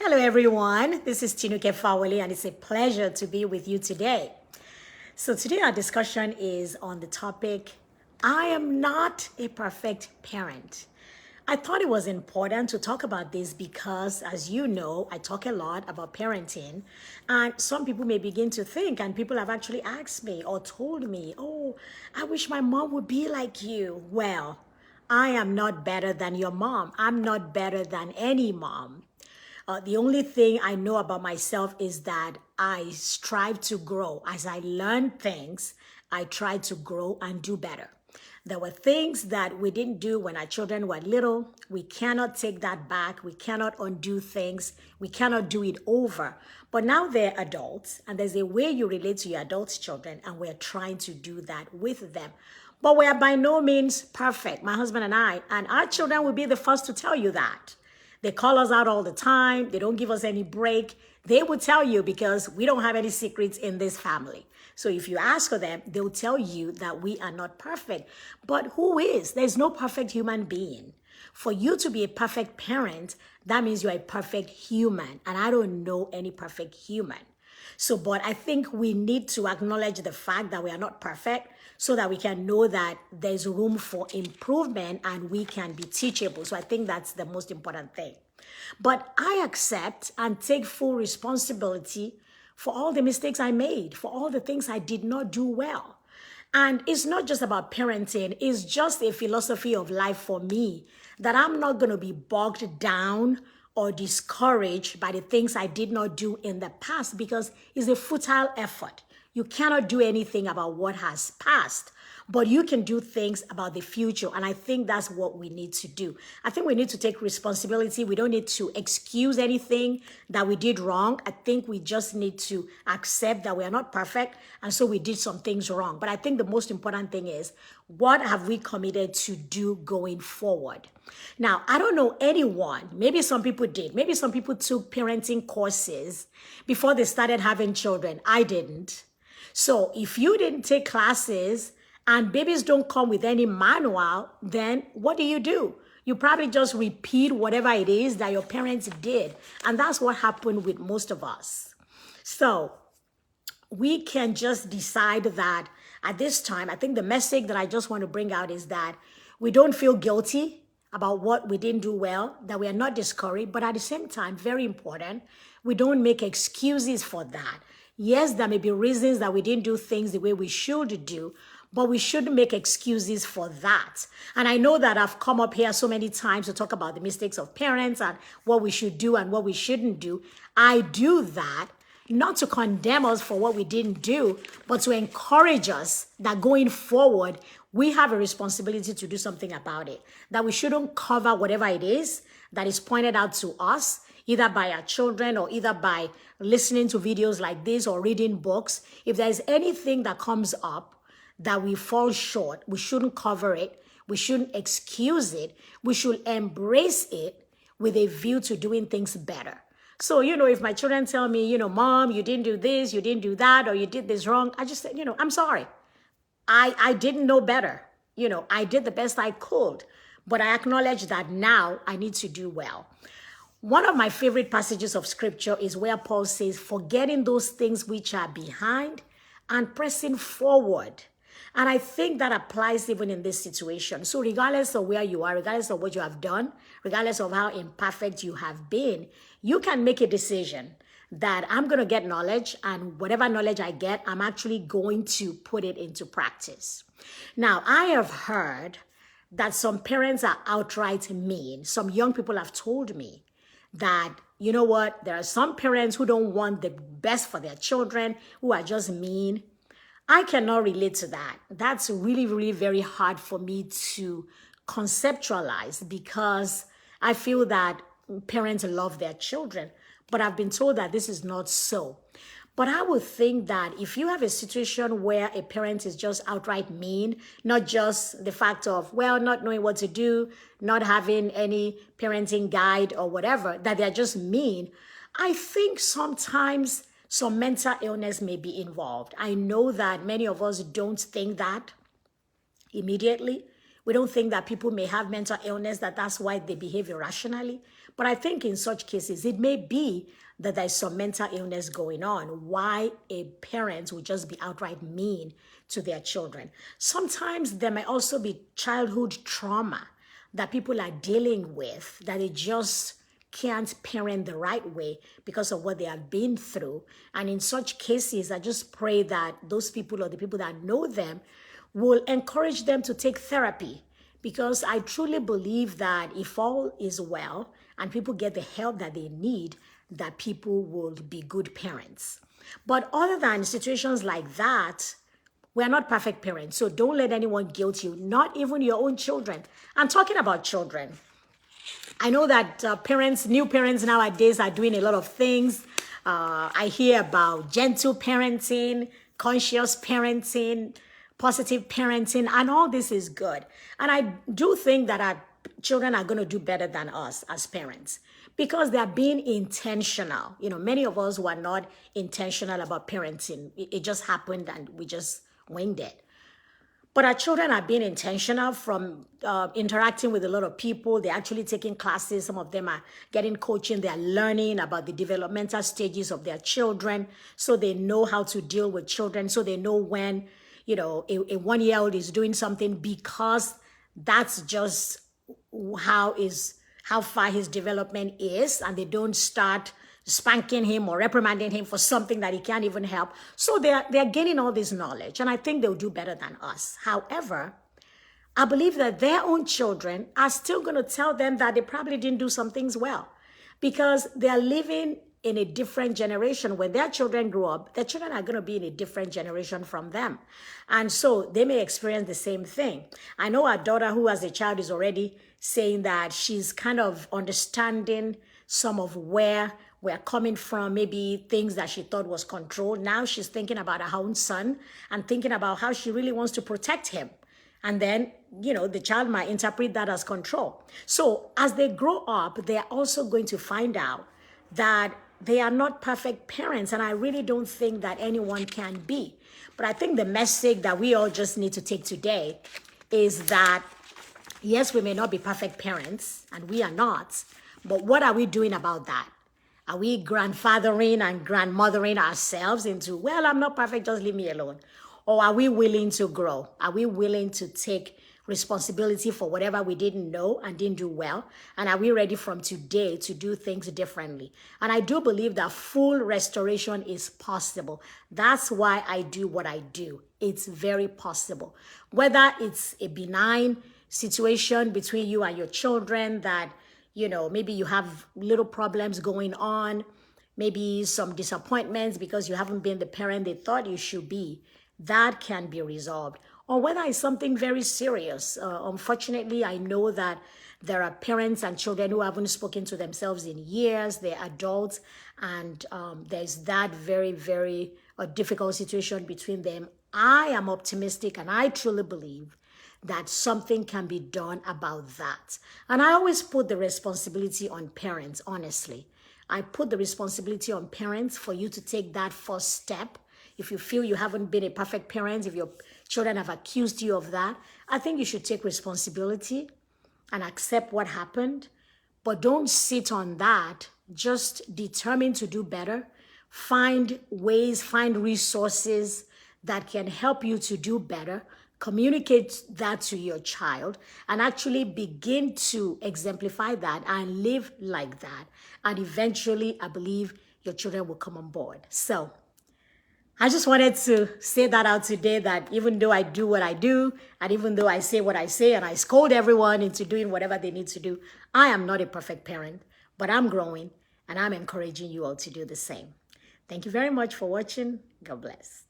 Hello, everyone. This is Tinuke Fawali, and it's a pleasure to be with you today. So, today our discussion is on the topic I am not a perfect parent. I thought it was important to talk about this because, as you know, I talk a lot about parenting, and some people may begin to think, and people have actually asked me or told me, oh, I wish my mom would be like you. Well, I am not better than your mom. I'm not better than any mom. The only thing I know about myself is that I strive to grow. As I learn things, I try to grow and do better. There were things that we didn't do when our children were little. We cannot take that back. We cannot undo things. We cannot do it over. But now they're adults, and there's a way you relate to your adult children, and we're trying to do that with them. But we are by no means perfect, my husband and our children will be the first to tell you that. They call us out all the time. They don't give us any break. They will tell you because we don't have any secrets in this family. So if you ask for them, they'll tell you that we are not perfect. But who is? There's no perfect human being. For you to be a perfect parent, that means you're a perfect human. And I don't know any perfect human. So, but I think we need to acknowledge the fact that we are not perfect so that we can know that there's room for improvement and we can be teachable. So I think that's the most important thing. But I accept and take full responsibility for all the mistakes I made, for all the things I did not do well. And it's not just about parenting, it's just a philosophy of life for me that I'm not going to be bogged down or discouraged by the things I did not do in the past because it's a futile effort. You cannot do anything about what has passed, but you can do things about the future. And I think that's what we need to do. I think we need to take responsibility. We don't need to excuse anything that we did wrong. I think we just need to accept that we are not perfect. And so we did some things wrong. But I think the most important thing is, what have we committed to do going forward? Now, I don't know anyone, maybe some people did. Maybe some people took parenting courses before they started having children. I didn't. So if you didn't take classes and babies don't come with any manual, then what do? You probably just repeat whatever it is that your parents did. And that's what happened with most of us. So we can just decide that at this time, I think the message that I just want to bring out is that we don't feel guilty about what we didn't do well, that we are not discouraged, but at the same time, very important, we don't make excuses for that. Yes, there may be reasons that we didn't do things the way we should do, but we shouldn't make excuses for that. And I know that I've come up here so many times to talk about the mistakes of parents and what we should do and what we shouldn't do. I do that not to condemn us for what we didn't do, but to encourage us that going forward, we have a responsibility to do something about it. That we shouldn't cover whatever it is that is pointed out to us, either by our children or either by listening to videos like this or reading books. If there's anything that comes up that we fall short, we shouldn't cover it. We shouldn't excuse it. We should embrace it with a view to doing things better. So, if my children tell me, Mom, you didn't do this, you didn't do that, or you did this wrong, I just say, I'm sorry. I didn't know better. I did the best I could, but I acknowledge that now I need to do well. One of my favorite passages of scripture is where Paul says, forgetting those things which are behind and pressing forward. And I think that applies even in this situation. So regardless of where you are, regardless of what you have done, regardless of how imperfect you have been, you can make a decision that I'm going to get knowledge, and whatever knowledge I get, I'm actually going to put it into practice. Now, I have heard that some parents are outright mean. Some young people have told me that, you know what, there are some parents who don't want the best for their children, who are just mean. I cannot relate to that. That's really, really very hard for me to conceptualize because I feel that parents love their children, but I've been told that this is not so. But I would think that if you have a situation where a parent is just outright mean, not just the fact of, not knowing what to do, not having any parenting guide or whatever, that they're just mean, I think sometimes some mental illness may be involved. I know that many of us don't think that immediately. We don't think that people may have mental illness, that's why they behave irrationally. But I think in such cases, it may be that there's some mental illness going on, why a parent would just be outright mean to their children. Sometimes there may also be childhood trauma that people are dealing with, that they just can't parent the right way because of what they have been through. And in such cases, I just pray that those people or the people that know them will encourage them to take therapy, because I truly believe that if all is well and people get the help that they need, that people will be good parents. But other than situations like that, we're not perfect parents. So don't let anyone guilt you, not even your own children. I'm talking about children. I know that new parents nowadays are doing a lot of things. I hear about gentle parenting, conscious parenting, positive parenting, and all this is good. And I do think that our children are going to do better than us as parents because they're being intentional. Many of us were not intentional about parenting. It just happened and we just winged it. But our children are being intentional from interacting with a lot of people. They're actually taking classes. Some of them are getting coaching. They're learning about the developmental stages of their children, so they know how to deal with children, so they know when, a 1-year-old is doing something, because that's just how far his development is, and they don't start spanking him or reprimanding him for something that he can't even help. So they're gaining all this knowledge, and I think they'll do better than us. However, I believe that their own children are still going to tell them that they probably didn't do some things well, because they are living in a different generation. When their children grow up, their children are going to be in a different generation from them. And so they may experience the same thing. I know our daughter, who as a child is already saying that she's kind of understanding some of where we're coming from, maybe things that she thought was control. Now she's thinking about her own son and thinking about how she really wants to protect him. And then, the child might interpret that as control. So as they grow up, they're also going to find out that they are not perfect parents. And I really don't think that anyone can be. But I think the message that we all just need to take today is that, yes, we may not be perfect parents, and we are not, but what are we doing about that? Are we grandfathering and grandmothering ourselves into, well, I'm not perfect, just leave me alone? Or are we willing to grow? Are we willing to take responsibility for whatever we didn't know and didn't do well? And are we ready from today to do things differently? And I do believe that full restoration is possible. That's why I do what I do. It's very possible. Whether it's a benign situation between you and your children that, maybe you have little problems going on, maybe some disappointments because you haven't been the parent they thought you should be, that can be resolved. Or whether it's something very serious. Unfortunately, I know that there are parents and children who haven't spoken to themselves in years. They're adults, and there's that very, very difficult situation between them. I am optimistic, and I truly believe that something can be done about that. And I always put the responsibility on parents, honestly. I put the responsibility on parents for you to take that first step. If you feel you haven't been a perfect parent, if your children have accused you of that, I think you should take responsibility and accept what happened. But don't sit on that. Just determine to do better. Find ways, find resources that can help you to do better. Communicate that to your child and actually begin to exemplify that and live like that. And eventually, I believe your children will come on board. So I just wanted to say that out today, that even though I do what I do, and even though I say what I say, and I scold everyone into doing whatever they need to do, I am not a perfect parent, but I'm growing, and I'm encouraging you all to do the same. Thank you very much for watching. God bless.